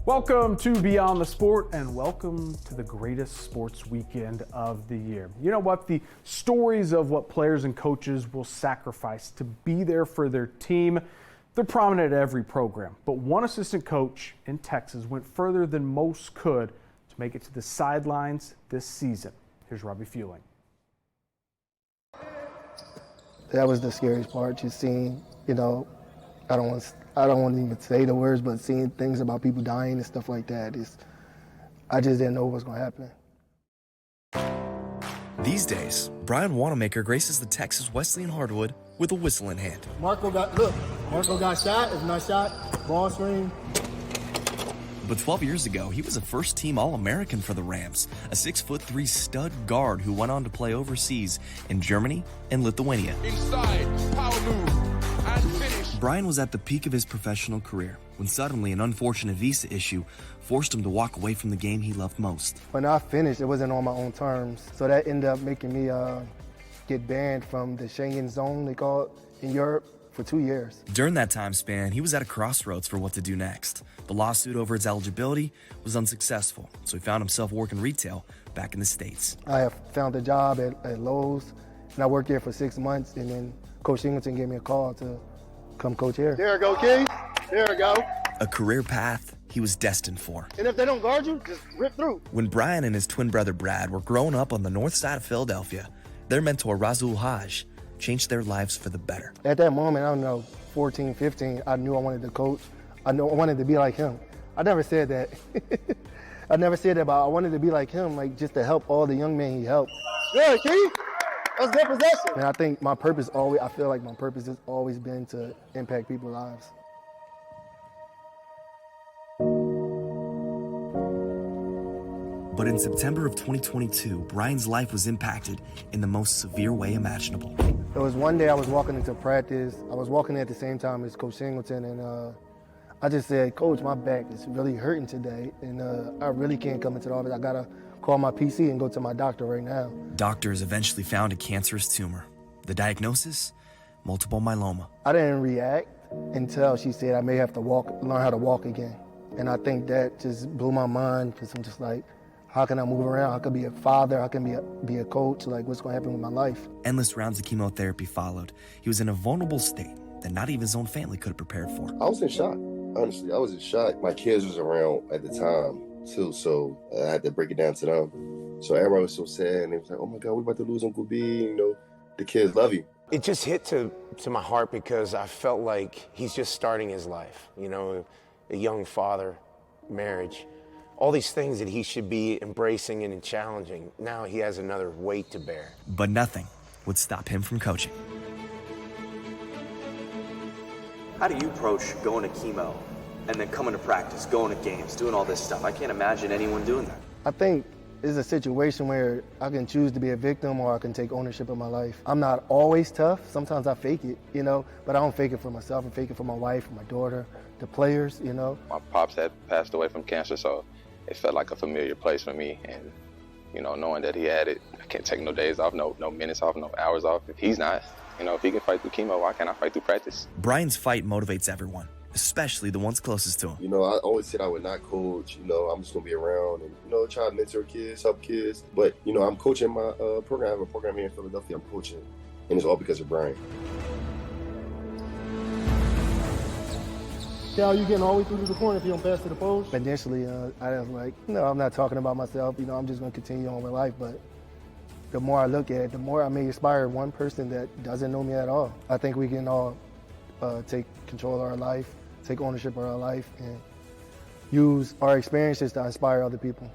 Welcome to Beyond the Sport and welcome to the greatest sports weekend of the year. You know what? The stories of what players and coaches will sacrifice to be there for their team, they're prominent at every program. But one assistant coach in Texas went further than most could to make it to the sidelines this season. Here's Robbie Fueling. That was the scariest part, just seeing, I don't want to even say the words, but seeing things about people dying and stuff like that, I just didn't know what was going to happen. These days, Brian Wanamaker graces the Texas Wesleyan hardwood with a whistle in hand. Marco got shot. If not shot, ball screen. But 12 years ago, he was a first-team All-American for the Rams, a 6'3" stud guard who went on to play overseas in Germany and Lithuania. Inside, power move, and finish. Brian was at the peak of his professional career when suddenly an unfortunate visa issue forced him to walk away from the game he loved most. When I finished, it wasn't on my own terms, so that ended up making me get banned from the Schengen zone, they call it, in Europe, for 2 years. During that time span, he was at a crossroads for what to do next. The lawsuit over his eligibility was unsuccessful, so he found himself working retail back in the States. I have found a job at Lowe's, and I worked there for 6 months, and then Coach Singleton gave me a call to come coach here. There we go, King. There we go. A career path he was destined for. And if they don't guard you, just rip through. When Brian and his twin brother Brad were growing up on the north side of Philadelphia, their mentor Razul Haj changed their lives for the better. At that moment, I don't know, 14, 15, I knew I wanted to coach. I wanted to be like him. I never said that. I never said that, but I wanted to be like him, like just to help all the young men he helped. Yeah, Keith. That's good possession. And I think I feel like my purpose has always been to impact people's lives. But in September of 2022, Brian's life was impacted in the most severe way imaginable. There was one day I was walking into practice. I was walking at the same time as Coach Singleton, and I just said, Coach, my back is really hurting today, and I really can't come into the office. I gotta call my PC and go to my doctor right now. Doctors eventually found a cancerous tumor. The diagnosis? Multiple myeloma. I didn't react until she said I may have to learn how to walk again. And I think that just blew my mind, because I'm just like, how can I move around? How can I be a father? How can I be a coach? Like, what's going to happen with my life? Endless rounds of chemotherapy followed. He was in a vulnerable state that not even his own family could have prepared for. I was in shock, honestly. I was in shock. My kids was around at the time, too, so I had to break it down to them. So everybody was so sad, and they was like, oh my God, we're about to lose Uncle B. The kids love you. It just hit to my heart because I felt like he's just starting his life, a young father, marriage. All these things that he should be embracing and challenging. Now he has another weight to bear. But nothing would stop him from coaching. How do you approach going to chemo and then coming to practice, going to games, doing all this stuff? I can't imagine anyone doing that. I think it's a situation where I can choose to be a victim or I can take ownership of my life. I'm not always tough. Sometimes I fake it, but I don't fake it for myself. I fake it for my wife, my daughter, the players, My pops had passed away from cancer, so it felt like a familiar place for me. And, knowing that he had it, I can't take no days off, no minutes off, no hours off. If he's not, if he can fight through chemo, why can't I fight through practice? Brian's fight motivates everyone, especially the ones closest to him. I always said I would not coach. I'm just going to be around and, try to mentor kids, help kids. But, I'm coaching my program. I have a program here in Philadelphia I'm coaching, and it's all because of Brian. Cal, you getting all the way through to the point if you don't pass to the post? Initially, I was like, no, I'm not talking about myself. I'm just going to continue on with life. But the more I look at it, the more I may inspire one person that doesn't know me at all. I think we can all take control of our life, take ownership of our life, and use our experiences to inspire other people.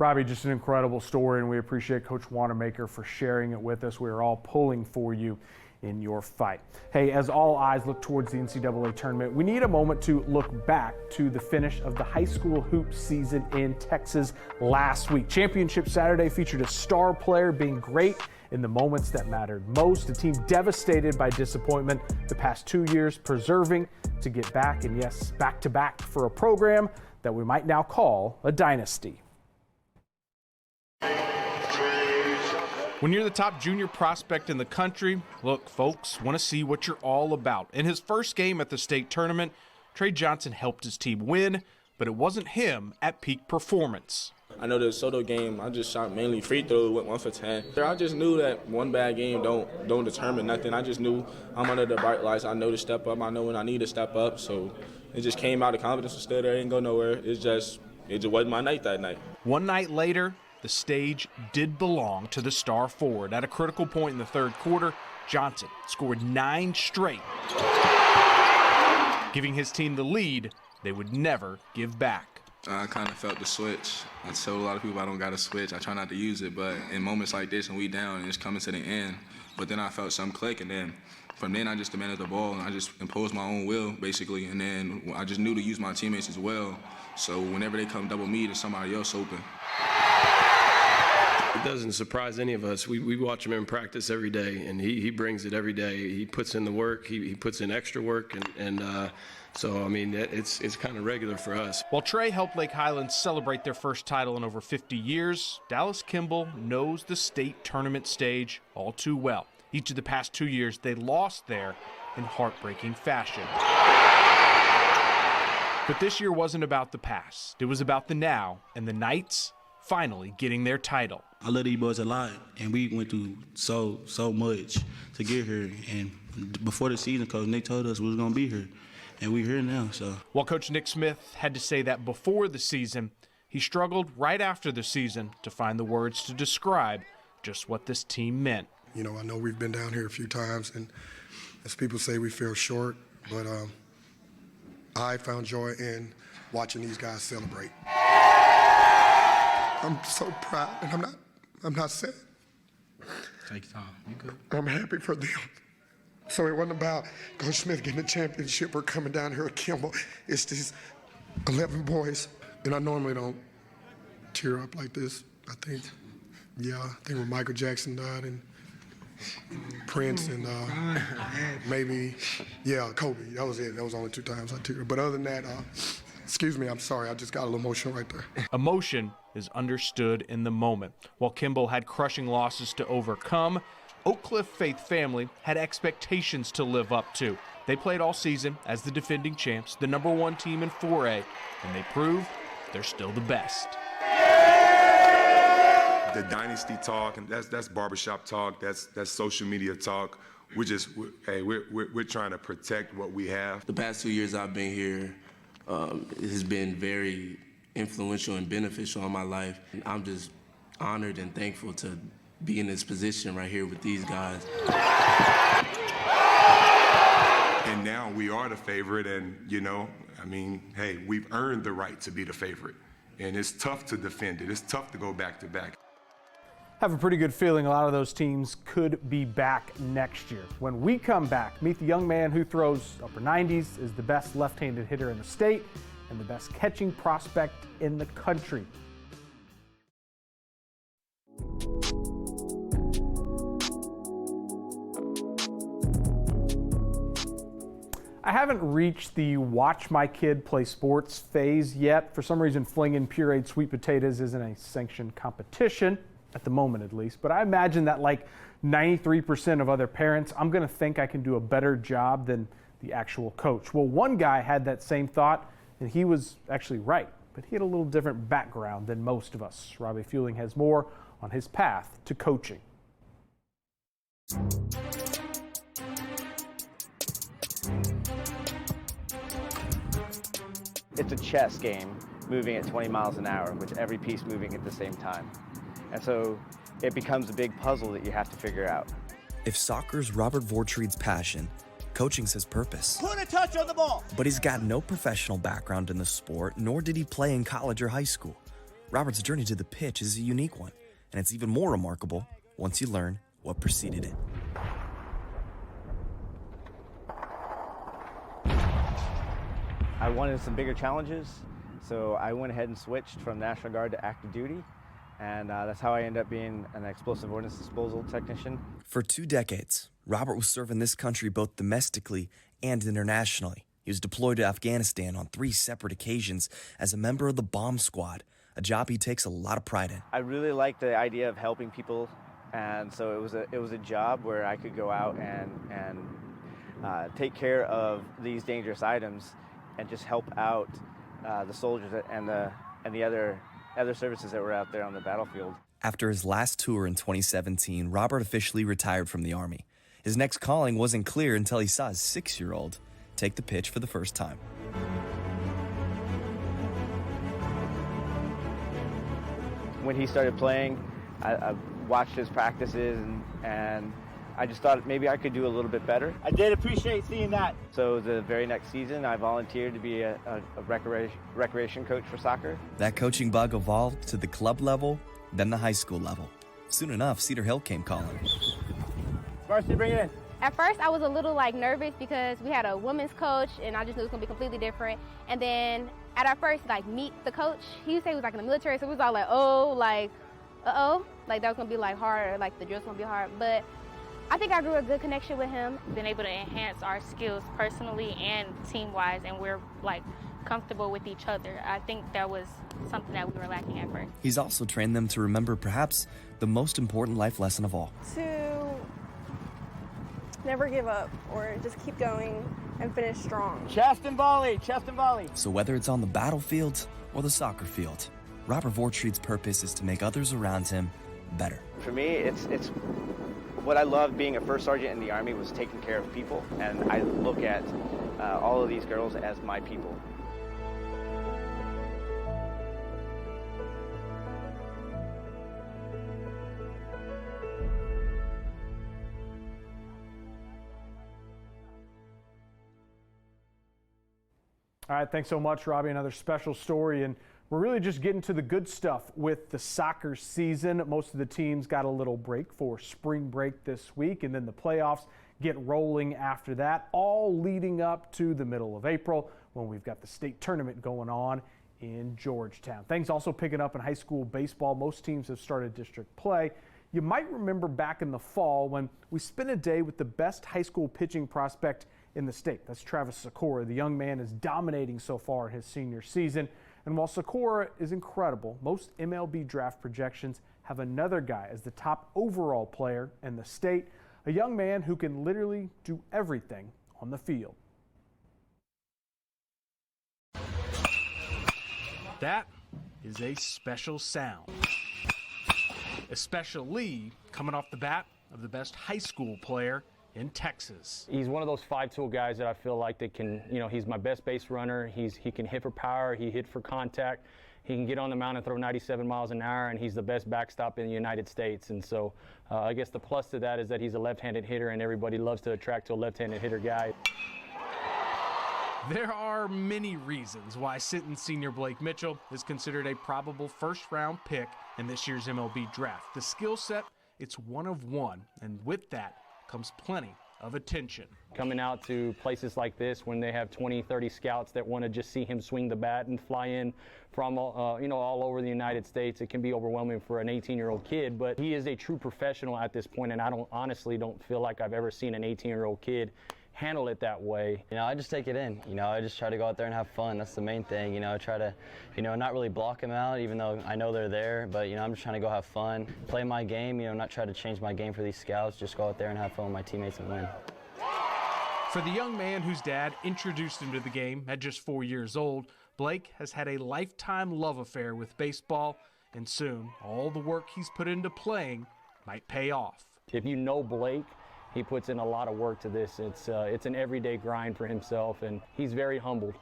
Robbie, just an incredible story, and we appreciate Coach Wanamaker for sharing it with us. We are all pulling for you in your fight. Hey, as all eyes look towards the NCAA tournament, we need a moment to look back to the finish of the high school hoop season in Texas last week. Championship Saturday featured a star player being great in the moments that mattered most. A team devastated by disappointment the past 2 years, persevering to get back, and yes, back to back for a program that we might now call a dynasty. When you're the top junior prospect in the country, look, folks want to see what you're all about. In his first game at the state tournament, Trey Johnson helped his team win, but it wasn't him at peak performance. I know the Soto game, I just shot mainly free throws, went 1 for 10. I just knew that one bad game don't determine nothing. I just knew I'm under the bright lights. I know to step up. I know when I need to step up. So it just came out of confidence and stood there. It didn't go nowhere. It just wasn't my night that night. One night later, the stage did belong to the star forward. At a critical point in the third quarter, Johnson scored 9 straight, giving his team the lead they would never give back. I kind of felt the switch. I told a lot of people I don't got to switch. I try not to use it, but in moments like this and we down and it's coming to the end, but then I felt something click, and then from then I just demanded the ball and I just imposed my own will, basically, and then I just knew to use my teammates as well. So whenever they come double me, there's somebody else open. It doesn't surprise any of us. We watch him in practice every day, and he brings it every day. He puts in the work. He puts in extra work, and so, I mean, it's kind of regular for us. While Trey helped Lake Highlands celebrate their first title in over 50 years, Dallas Kimball knows the state tournament stage all too well. Each of the past 2 years, they lost there in heartbreaking fashion. But this year wasn't about the past. It was about the now, and the Knights finally getting their title. I love these boys a lot, and we went through so much to get here. And before the season, Coach Nick told us we was going to be here, and we're here now. So, while Coach Nick Smith had to say that before the season, he struggled right after the season to find the words to describe just what this team meant. You know, I know we've been down here a few times, and as people say, we feel short, but I found joy in watching these guys celebrate. I'm so proud, and I'm not sad. Take your time. You good? I'm happy for them. So it wasn't about Coach Smith getting a championship or coming down here at Kimball. It's these 11 boys, and I normally don't tear up like this. I think when Michael Jackson died and Prince and maybe, Kobe. That was it. That was only 2 times I teared. But other than that, excuse me, I'm sorry. I just got a little emotional right there. Emotion is understood in the moment. While Kimball had crushing losses to overcome, Oak Cliff Faith family had expectations to live up to. They played all season as the defending champs, the #1 team in 4A, and they proved they're still the best. The dynasty talk, and that's barbershop talk, that's social media talk. We're trying to protect what we have. The past 2 years I've been here, it has been very influential and beneficial in my life. And I'm just honored and thankful to be in this position right here with these guys. And now we are the favorite, and hey, we've earned the right to be the favorite. And it's tough to defend it. It's tough to go back to back. Have a pretty good feeling a lot of those teams could be back next year. When we come back, meet the young man who throws upper 90s, is the best left-handed hitter in the state, and the best catching prospect in the country. I haven't reached the watch my kid play sports phase yet. For some reason, flinging pureed sweet potatoes isn't a sanctioned competition, at the moment at least. But I imagine that like 93% of other parents, I'm going to think I can do a better job than the actual coach. Well, one guy had that same thought, and he was actually right. But he had a little different background than most of us. Robbie Fueling has more on his path to coaching. It's a chess game moving at 20 miles an hour with every piece moving at the same time. And so it becomes a big puzzle that you have to figure out. If soccer's Robert Vordtriede's passion, coaching's his purpose. Put a touch on the ball! But he's got no professional background in the sport, nor did he play in college or high school. Robert's journey to the pitch is a unique one, and it's even more remarkable once you learn what preceded it. I wanted some bigger challenges, so I went ahead and switched from National Guard to active duty, and that's how I ended up being an explosive ordnance disposal technician. For 2 decades, Robert was serving this country both domestically and internationally. He was deployed to Afghanistan on 3 separate occasions as a member of the bomb squad, a job he takes a lot of pride in. I really like the idea of helping people And so it was a job where I could go out and take care of these dangerous items and just help out the soldiers and the other services that were out there on the battlefield. After his last tour in 2017, Robert officially retired from the Army. His next calling wasn't clear until he saw his 6-year-old take the pitch for the first time. When he started playing, I watched his practices and I just thought maybe I could do a little bit better. I did appreciate seeing that. So the very next season, I volunteered to be a recreation coach for soccer. That coaching bug evolved to the club level, then the high school level. Soon enough, Cedar Hill came calling. Varsity, bring it in. At first, I was a little nervous because we had a women's coach, and I just knew it was gonna be completely different. And then at our first meet the coach, he said he was in the military, so we was all uh-oh, that was gonna be hard, the drill's gonna be hard. But I think I grew a good connection with him. Been able to enhance our skills personally and team-wise, and we're comfortable with each other. I think that was something that we were lacking at first. He's also trained them to remember perhaps the most important life lesson of all. To never give up, or just keep going and finish strong. Chest and volley, chest and volley. So whether it's on the battlefield or the soccer field, Robert Vordtriede's purpose is to make others around him better. For me, it's what I loved being a first sergeant in the Army was taking care of people, and I look at all of these girls as my people. All right, thanks so much, Robbie. Another special story, and we're really just getting to the good stuff with the soccer season. Most of the teams got a little break for spring break this week, and then the playoffs get rolling after that, all leading up to the middle of April when we've got the state tournament going on in Georgetown. Things also picking up in high school baseball. Most teams have started district play. You might remember back in the fall when we spent a day with the best high school pitching prospect in the state. That's Travis Sikora. The young man is dominating so far in his senior season. And while Sikora is incredible, most MLB draft projections have another guy as the top overall player in the state, a young man who can literally do everything on the field. That is a special sound, especially coming off the bat of the best high school player in Texas. He's one of those 5-tool guys that I feel like that can, he's my best base runner. He can hit for power, he hit for contact. He can get on the mound and throw 97 miles an hour, and he's the best backstop in the United States. And so I guess the plus to that is that he's a left-handed hitter, and everybody loves to attract to a left-handed hitter guy. There are many reasons why Sinton senior Blake Mitchell is considered a probable first-round pick in this year's MLB draft. The skill set, it's one of one, and with that comes plenty of attention. Coming out to places like this when they have 20, 30 scouts that want to just see him swing the bat and fly in from all over the United States, it can be overwhelming for an 18-year-old kid, but he is a true professional at this point, and I honestly don't feel like I've ever seen an 18-year-old kid handle it that way. I just take it in. I just try to go out there and have fun. That's the main thing. I try to, not really block them out, even though I know they're there. But I'm just trying to go have fun, play my game. Not try to change my game for these scouts. Just go out there and have fun with my teammates and win. For the young man whose dad introduced him to the game at just 4 years old, Blake has had a lifetime love affair with baseball, and soon all the work he's put into playing might pay off. If you know Blake, he puts in a lot of work to this. It's an everyday grind for himself, and he's very humbled.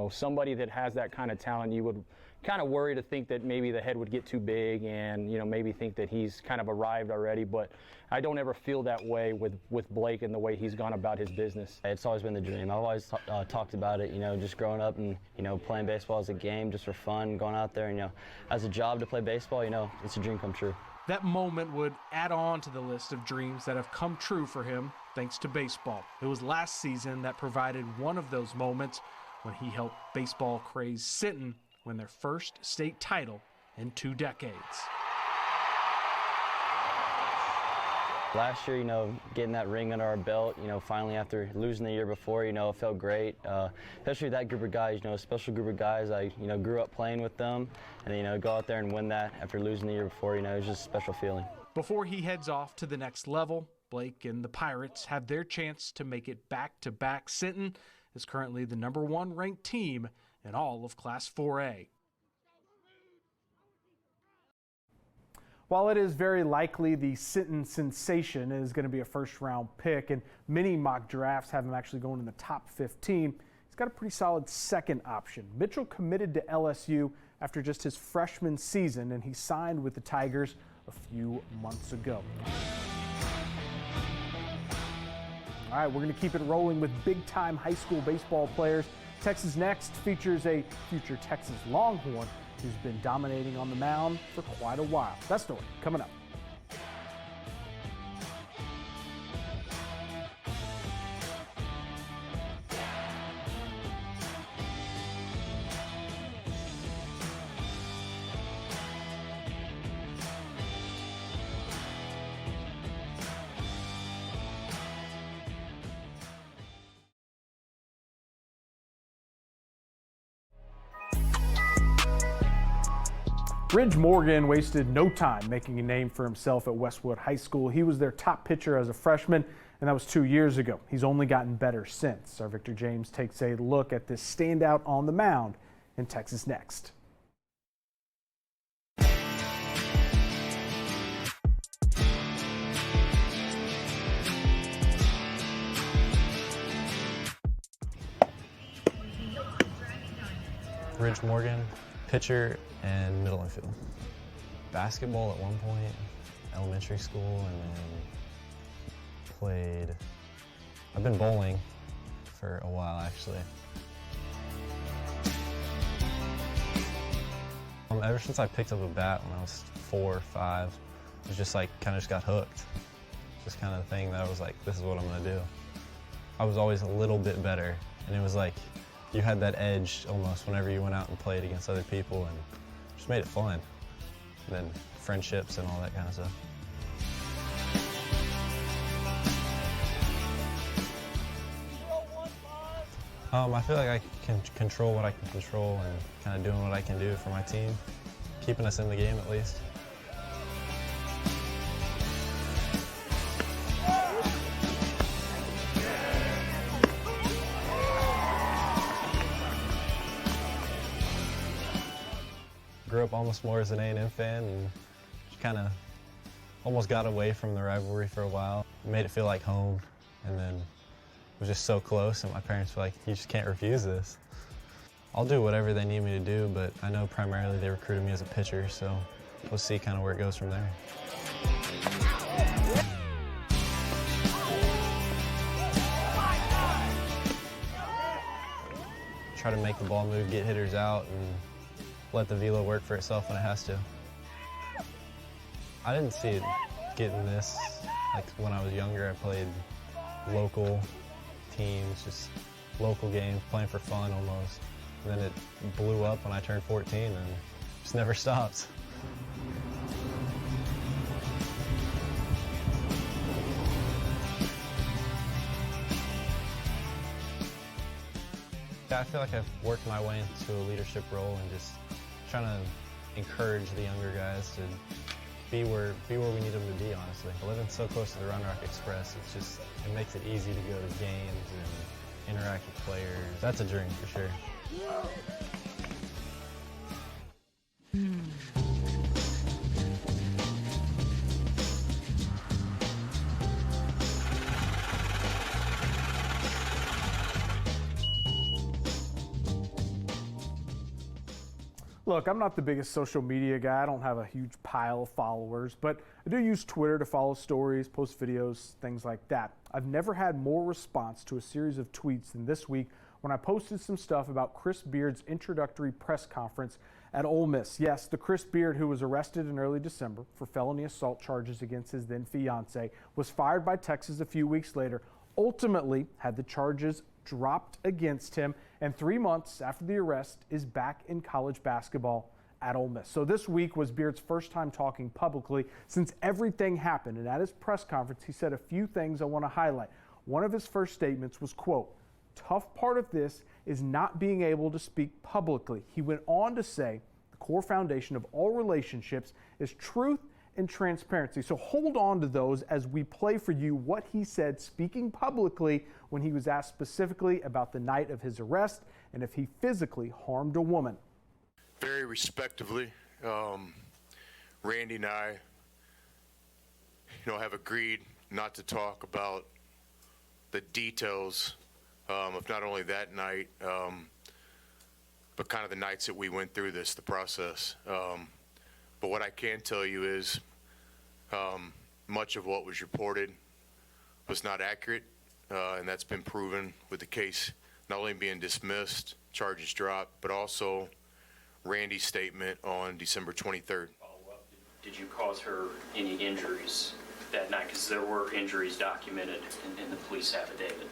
Somebody that has that kind of talent, you would kind of worry to think that maybe the head would get too big and, maybe think that he's kind of arrived already, but I don't ever feel that way with Blake and the way he's gone about his business. It's always been the dream. I've always talked about it, just growing up and, playing baseball as a game just for fun, going out there and, as a job to play baseball, it's a dream come true. That moment would add on to the list of dreams that have come true for him thanks to baseball. It was last season that provided one of those moments when he helped baseball-crazed Sinton win their first state title in 2 decades. Last year, getting that ring under our belt, finally after losing the year before, it felt great. Especially that group of guys, a special group of guys. I, grew up playing with them, and go out there and win that after losing the year before, it was just a special feeling. Before he heads off to the next level, Blake and the Pirates have their chance to make it back-to-back. Sinton is currently the #1 ranked team in all of Class 4A. While it is very likely the Sinton sensation is going to be a first-round pick, and many mock drafts have him actually going in the top 15, he's got a pretty solid second option. Mitchell committed to LSU after just his freshman season, and he signed with the Tigers a few months ago. All right, we're going to keep it rolling with big-time high school baseball players. Texas Next features a future Texas Longhorn who's been dominating on the mound for quite a while. That story coming up. Ridge Morgan wasted no time making a name for himself at Westwood High School. He was their top pitcher as a freshman, and that was 2 years ago. He's only gotten better since. Our Victor James takes a look at this standout on the mound in Texas Next. Ridge Morgan, pitcher and middle infield. Basketball at one point, elementary school, and then I've been bowling for a while actually. Ever since I picked up a bat when I was 4 or 5, it was just like kind of just got hooked. Just kind of the thing that I was like, this is what I'm gonna do. I was always a little bit better, and it was like you had that edge almost whenever you went out and played against other people, and just made it fun. And then friendships and all that kind of stuff. I feel like I can control what I can control and kind of doing what I can do for my team, keeping us in the game at least. Grew up almost more as an A&M fan, and kind of almost got away from the rivalry for a while. Made it feel like home, and then it was just so close, and my parents were like, you just can't refuse this. I'll do whatever they need me to do, but I know primarily they recruited me as a pitcher, so we'll see kind of where it goes from there. Try to make the ball move, get hitters out, and let the velo work for itself when it has to. I didn't see it getting this. Like when I was younger, I played local teams, just local games, playing for fun almost. And then it blew up when I turned 14 and just never stopped. Yeah, I feel like I've worked my way into a leadership role and just trying to encourage the younger guys to be where we need them to be, honestly. Living so close to the Round Rock Express, it makes it easy to go to games and interact with players. That's a dream for sure. Look, I'm not the biggest social media guy. I don't have a huge pile of followers, but I do use Twitter to follow stories, post videos, things like that. I've never had more response to a series of tweets than this week when I posted some stuff about Chris Beard's introductory press conference at Ole Miss. Yes, the Chris Beard who was arrested in early December for felony assault charges against his then fiance was fired by Texas a few weeks later, ultimately had the charges dropped against him, and 3 months after the arrest is back in college basketball at Ole Miss. So this week was Beard's first time talking publicly since everything happened, and at his press conference he said a few things I want to highlight. One of his first statements was, quote, "Tough part of this is not being able to speak publicly." He went on to say the core foundation of all relationships is truth and transparency. So hold on to those as we play for you what he said speaking publicly when he was asked specifically about the night of his arrest and if he physically harmed a woman. Very respectively, Randy and I, have agreed not to talk about the details of not only that night, but kind of the nights that we went through the process. But what I can tell you is much of what was reported was not accurate, and that's been proven with the case not only being dismissed, charges dropped, but also Randy's statement on December 23rd. Did you cause her any injuries that night? Because there were injuries documented in the police affidavit.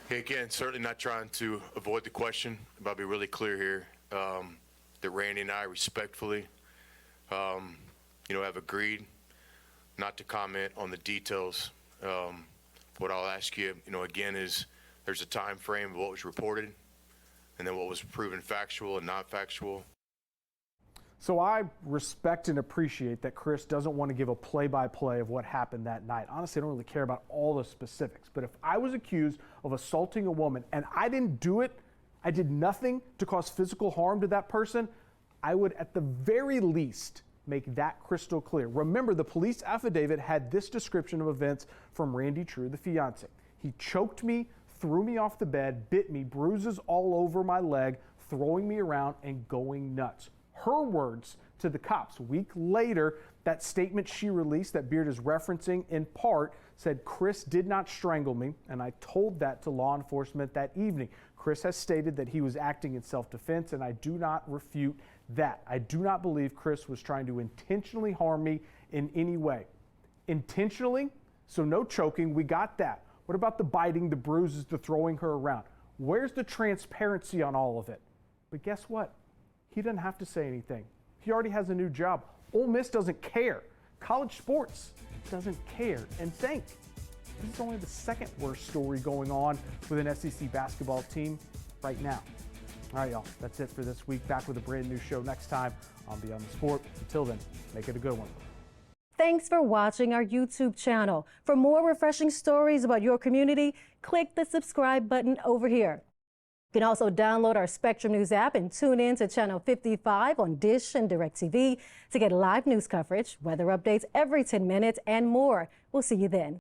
Again, certainly not trying to avoid the question, but I'll be really clear here that Randy and I respectfully, have agreed not to comment on the details. What I'll ask you, again, is there's a time frame of what was reported and then what was proven factual and not factual. So I respect and appreciate that Chris doesn't want to give a play-by-play of what happened that night. Honestly, I don't really care about all the specifics. But if I was accused of assaulting a woman and I didn't do it, I did nothing to cause physical harm to that person, I would at the very least make that crystal clear. Remember, the police affidavit had this description of events from Randy True, the fiance. He choked me, threw me off the bed, bit me, bruises all over my leg, throwing me around and going nuts. Her words to the cops. A week later, that statement she released that Beard is referencing in part said Chris did not strangle me, and I told that to law enforcement that evening. Chris has stated that he was acting in self-defense, and I do not refute that. I do not believe Chris was trying to intentionally harm me in any way. Intentionally? So no choking, we got that. What about the biting, the bruises, the throwing her around? Where's the transparency on all of it? But guess what? He doesn't have to say anything. He already has a new job. Ole Miss doesn't care. College sports doesn't care. And think, this is only the second worst story going on with an SEC basketball team right now. All right, y'all, that's it for this week. Back with a brand new show next time on Beyond the Sport. Until then, make it a good one. Thanks for watching our YouTube channel. For more refreshing stories about your community, click the subscribe button over here. You can also download our Spectrum News app and tune in to Channel 55 on Dish and DirecTV to get live news coverage, weather updates every 10 minutes, and more. We'll see you then.